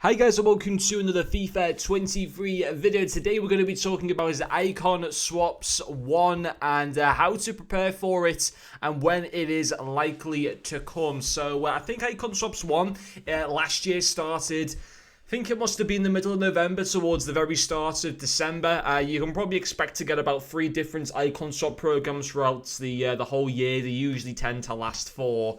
Hi guys and welcome to another FIFA 23 video. Today we're going to be talking about Icon Swaps 1 and how to prepare for it and when it is likely to come. So I think Icon Swaps 1 last year started, I think it must have been the middle of November towards the very start of December. You can probably expect to get about 3 different Icon Swap programs throughout the whole year. They usually tend to last for,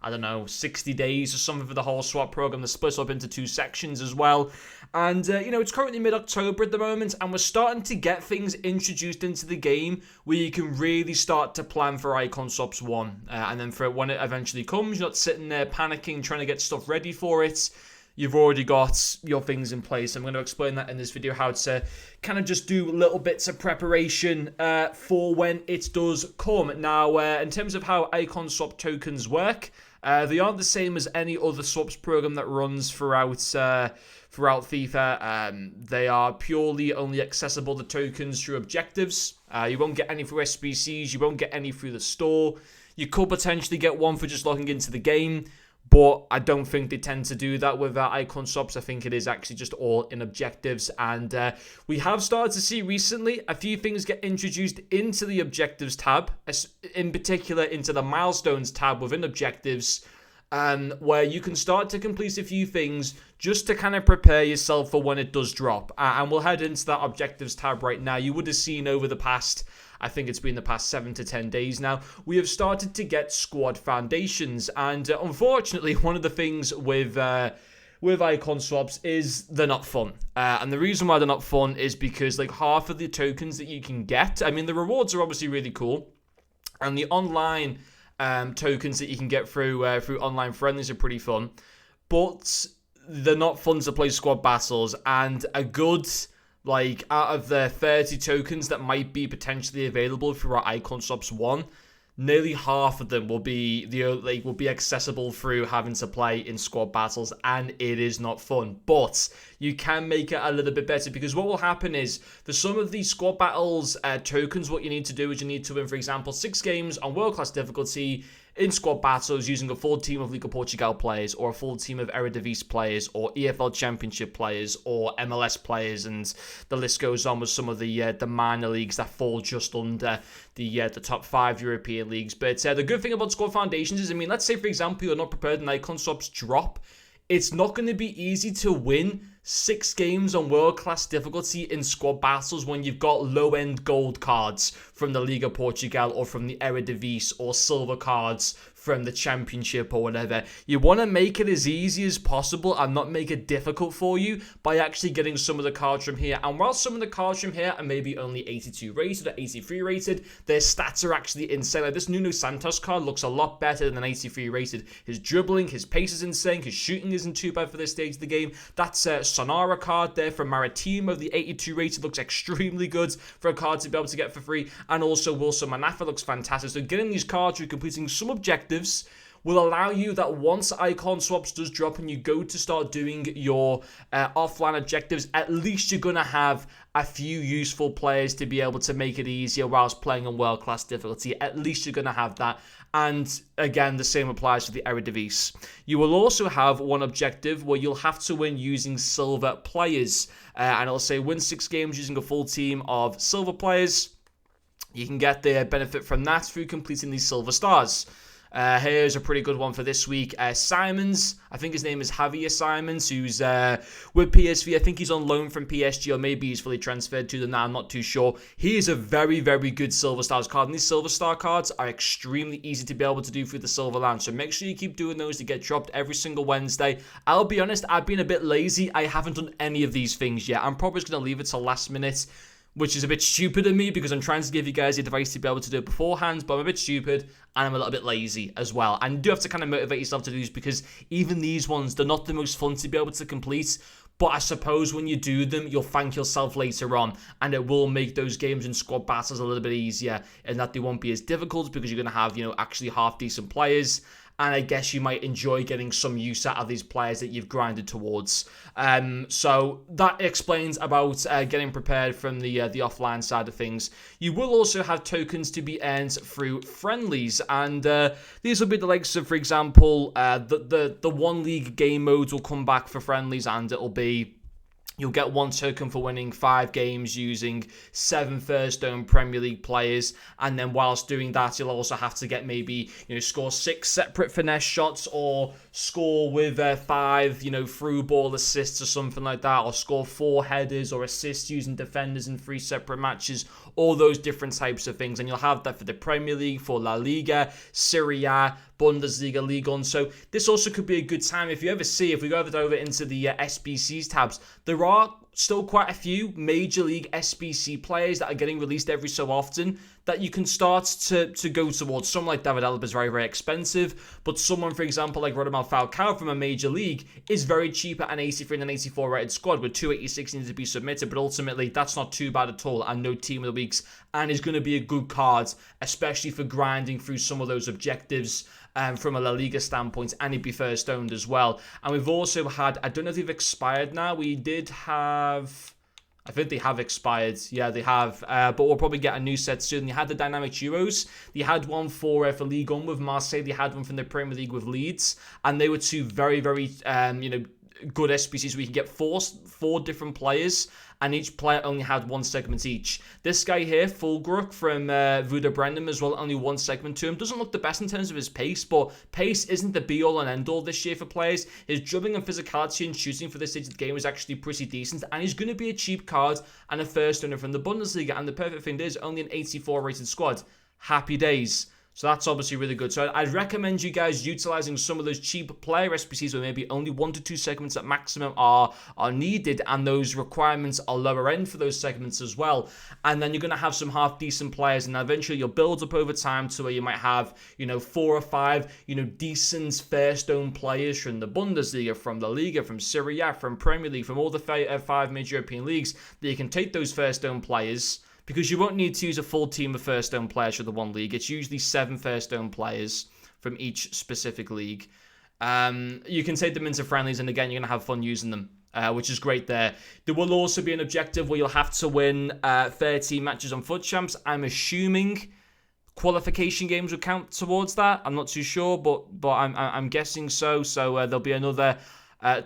I don't know, 60 days or something for the whole swap program. They're split up into 2 sections as well. And, it's currently mid-October at the moment, and we're starting to get things introduced into the game where you can really start to plan for Icon Swaps 1. And then for when it eventually comes, you're not sitting there panicking, trying to get stuff ready for it. You've already got your things in place. I'm going to explain that in this video, how to kind of just do little bits of preparation for when it does come. Now, in terms of how Icon Swap tokens work, they aren't the same as any other swaps program that runs throughout FIFA. They are purely only accessible, the tokens, through objectives. You won't get any through SBCs. You won't get any through the store. You could potentially get one for just logging into the game, but I don't think they tend to do that with Icon Swaps. I think it is actually just all in objectives. And we have started to see recently a few things get introduced into the objectives tab, in particular into the milestones tab within objectives, where you can start to complete a few things just to kind of prepare yourself for when it does drop. And we'll head into that objectives tab right now. You would have seen over the past, I think it's been the past 7 to 10 days now, we have started to get squad foundations. And unfortunately, one of the things with Icon Swaps is they're not fun. And the reason why they're not fun is because like half of the tokens that you can get, I mean, the rewards are obviously really cool, and the online tokens that you can get through online friendlies are pretty fun, but they're not fun to play squad battles. And a good, like, out of the 30 tokens that might be potentially available through our Icon Swaps 1, nearly half of them will be accessible through having to play in squad battles, and it is not fun. But you can make it a little bit better, because what will happen is for some of these squad battles tokens, what you need to do is you need to win, for example, 6 games on world class difficulty in squad battles using a full team of Liga Portugal players, or a full team of Eredivisie players, or EFL Championship players, or MLS players, and the list goes on with some of the minor leagues that fall just under the top 5 European leagues. But the good thing about squad foundations is, I mean, let's say, for example, you're not prepared and Icon Swaps drop. It's not going to be easy to win 6 games on world-class difficulty in squad battles when you've got low-end gold cards from the Liga Portugal or from the Eredivisie, or silver cards from the Championship or whatever. You want to make it as easy as possible and not make it difficult for you by actually getting some of the cards from here. And while some of the cards from here are maybe only 82 rated or 83 rated, their stats are actually insane. Like this Nuno Santos card looks a lot better than 83 rated. His dribbling, his pace is insane. His shooting isn't too bad for this stage of the game. That's Sonara card there from Maritimo, the 82 rated, looks extremely good for a card to be able to get for free. And also Wilson Manafa looks fantastic. So getting these cards through completing some objectives will allow you that once Icon Swaps does drop and you go to start doing your offline objectives, at least you're going to have a few useful players to be able to make it easier whilst playing on world-class difficulty. At least you're going to have that. And again, the same applies to the Eredivisie. You will also have one objective where you'll have to win using silver players. And it'll say win 6 games using a full team of silver players. You can get the benefit from that through completing these silver stars. Here's a pretty good one for this week. Simons, I think his name is Javier Simons, who's with PSV. I think he's on loan from PSG, or maybe he's fully transferred to them now. I'm not too sure. He is a very, very good Silver Stars card, and these Silver Star cards are extremely easy to be able to do through the Silver Lounge. So make sure you keep doing those to get dropped every single Wednesday. I'll be honest, I've been a bit lazy. I haven't done any of these things yet. I'm probably just going to leave it till last minute, which is a bit stupid of me because I'm trying to give you guys the advice to be able to do it beforehand, but I'm a bit stupid and I'm a little bit lazy as well. And you do have to kind of motivate yourself to do these, because even these ones, they're not the most fun to be able to complete, but I suppose when you do them, you'll thank yourself later on, and it will make those games in squad battles a little bit easier, and that they won't be as difficult because you're going to have, actually half decent players. and I guess you might enjoy getting some use out of these players that you've grinded towards. So that explains about getting prepared from the offline side of things. You will also have tokens to be earned through friendlies, and these will be the likes of, for example, the one league game modes will come back for friendlies, and it'll be, you'll get 1 token for winning 5 games using 7 first-own Premier League players, and then whilst doing that, you'll also have to get maybe, score 6 separate finesse shots, or score with 5, through ball assists or something like that, or score 4 headers or assists using defenders in 3 separate matches, all those different types of things. And you'll have that for the Premier League, for La Liga, Serie A, Bundesliga, Ligue 1. So this also could be a good time. If we go over into the SBCs tabs, there are still quite a few Major League SBC players that are getting released every so often that you can start to go towards. Someone like David Alaba is very, very expensive, but someone, for example, like Radamel Falcao from a Major League is very cheap at an 83 and an 84 rated squad with 286 needs to be submitted, but ultimately that's not too bad at all, and no team of the weeks, and is going to be a good card, especially for grinding through some of those objectives from a La Liga standpoint, and he'd be first owned as well. And we've also had, I don't know if they've expired now, we did have, I think they have expired. Yeah, they have. But we'll probably get a new set soon. They had the Dynamic Duos. They had one for Ligue 1 with Marseille. They had one from the Premier League with Leeds. And they were 2 very, very, good SBCs where you could get four different players, and each player only had 1 segment each. This guy here, Fulgruck from Vuda Brendan as well, only 1 segment to him. Doesn't look the best in terms of his pace, but pace isn't the be-all and end-all this year for players. His dribbling and physicality and shooting for this stage of the game is actually pretty decent, and he's going to be a cheap card and a first owner from the Bundesliga. And the perfect thing is, only an 84 rated squad. Happy days. So that's obviously really good. So I'd recommend you guys utilizing some of those cheap player SBCs where maybe only 1 to 2 segments at maximum are needed, and those requirements are lower end for those segments as well. And then you're going to have some half decent players, and eventually you'll build up over time to where you might have, 4 or 5, decent first own players from the Bundesliga, from the Liga, from Serie A, from Premier League, from all the 5 major European leagues, that you can take those first own players, because you won't need to use a full team of first-own players for the one league. It's usually 7 first-own players from each specific league. You can take them into friendlies, and again, you're going to have fun using them, which is great there. There will also be an objective where you'll have to win 13 matches on Foot Champs. I'm assuming qualification games would count towards that. I'm not too sure, but I'm guessing so. So there'll be another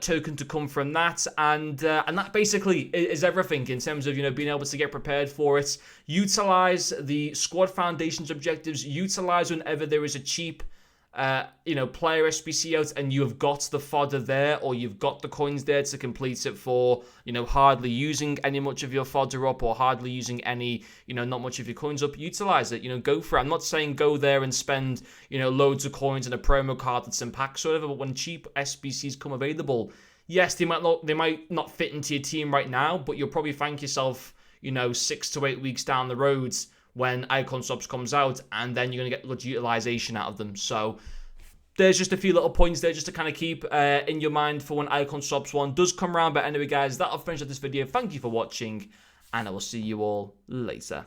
token to come from that, and that basically is everything in terms of being able to get prepared for it. Utilize the squad foundations objectives. Utilize whenever there is a cheap player SBC out and you have got the fodder there, or you've got the coins there to complete it for hardly using any much of your fodder up, or hardly using any not much of your coins up. Utilize it, go for it. I'm not saying go there and spend loads of coins and a promo card that's in packs or whatever, but when cheap SBCs come available, yes, they might not fit into your team right now, but you'll probably find yourself 6 to 8 weeks down the road when Icon Subs comes out, and then you're going to get good utilization out of them. So there's just a few little points there just to kind of keep in your mind for when Icon Subs 1 does come around. But anyway, guys, that'll finish up this video. Thank you for watching, and I will see you all later.